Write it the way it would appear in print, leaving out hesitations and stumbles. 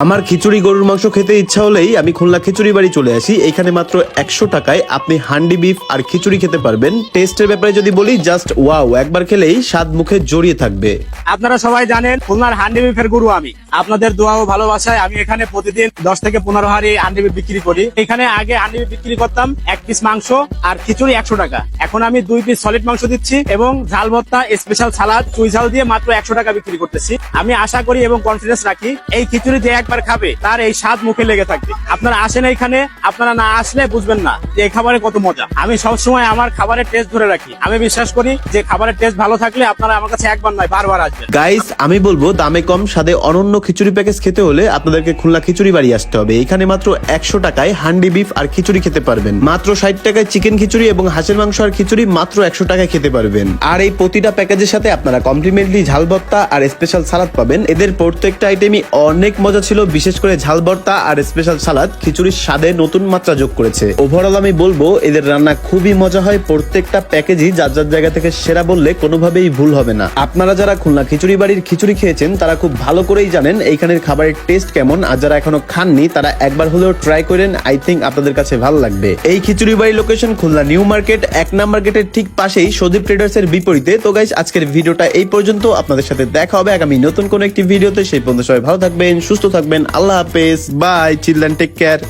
আমার খিচুড়ি গরুর মাংস খেতে ইচ্ছা হলেই আমি খুলনা খিচুড়ি বাড়ি চলে আসি। এখানে মাত্র 100 টাকায় আপনি হান্ডি বিফ আর খিচুড়ি খেতে পারবেন। টেস্টের ব্যাপারে যদি বলি, জাস্ট ওয়াও, একবার খেলেই স্বাদ মুখে জড়িয়ে থাকবে। আপনারা সবাই জানেন খুলনার হান্ডি বিফের গুরু আমি। আপনাদের দোয়া ও ভালোবাসায় আমি এখানে প্রতিদিন 10 থেকে 15 হাঁড়ি হান্ডি বিফ বিক্রি করি। এখানে আগে হান্ডি বিফ বিক্রি করতাম 1 পিস মাংস আর খিচুড়ি 100 টাকা। এখন আমি 2 পিস সলিড মাংস দিচ্ছি এবং ঝাল ভর্তা, স্পেশাল সালাদ, চুই ঝাল দিয়ে মাত্র 100 টাকা বিক্রি করতেছি। আমি আশা করি এবং কনফিডেন্স রাখি এই খিচুড়ি যে একবার খাবে তার এই স্বাদ মুখে লেগে থাকবে। আপনারা আসেন এখানে, আপনারা না আসলে বুঝবেন না যে এই খাবারে কত মজা। আমি সবসময় আমার খাবারের টেস্ট ধরে রাখি। আমি বিশ্বাস করি যে খাবারের টেস্ট ভালো থাকলে আপনারা আমার কাছে একবার নয় বারবার আসবেন। গাইস, আমি বলবো দামে কম স্বাদে অনন্য খিচুড়ি প্যাকেজ খেতে হলে আপনাদেরকে খুলনা খিচুড়ি বাড়ি আসতে হবে। এখানে মাত্র 100 টাকায় হান্ডি বিফ আর খিচুড়ি খেতে পারবেন। মাত্র 60 টাকায় চিকেন খিচুড়ি এবং হাঁসের মাংস আর খিচুড়ি মাত্র 100 টাকায় খেতে পারবেন। আর এই প্রতিটা প্যাকেজের সাথে আপনারা কমপ্লিমেন্টারি ঝাল ভর্তা আর স্পেশাল সালাদ পাবেন। এদের প্রত্যেকটা আইটেমই অনেক মজা ছিল, বিশেষ করে ঝাল ভর্তা আর স্পেশাল সালাদ খিচুড়ির স্বাদে নতুন মাত্রা যোগ করেছে। ওভারঅল আমি বলবো এদের রান্না খুবই মজা হয়। প্রত্যেকটা প্যাকেজই যার যার জায়গা থেকে সেরা বললে কোনোভাবেই ভুল হবে না। আপনারা যারা খুলনা খিচুড়ি বাড়ির খিচুড়ি খেয়েছেন তারা খুব ভালো করেই জানেন এইখানের খাবারের টেস্ট কেমন। আর যারা এখনো খাননি তারা একবার হলেও ট্রাই করেন। আই থিঙ্ক আপনাদের কাছে ভালো লাগবে। এই খিচুড়ি বাড়ির location Khulna new market 1 number গেটের ঠিক পাশেই সদীপ ট্রেডার্স এর বিপরীতে। তো গাইস, আজকের ভিডিওটা এই পর্যন্ত। আপনাদের সাথে দেখা হবে আগামী নতুন কোন একটি ভিডিওতে। সেই পর্যন্ত সবাই ভালো থাকবেন, সুস্থ থাকবেন। আল্লাহ হাফেজ, বাই, চিলড্রেন, টেক কেয়ার।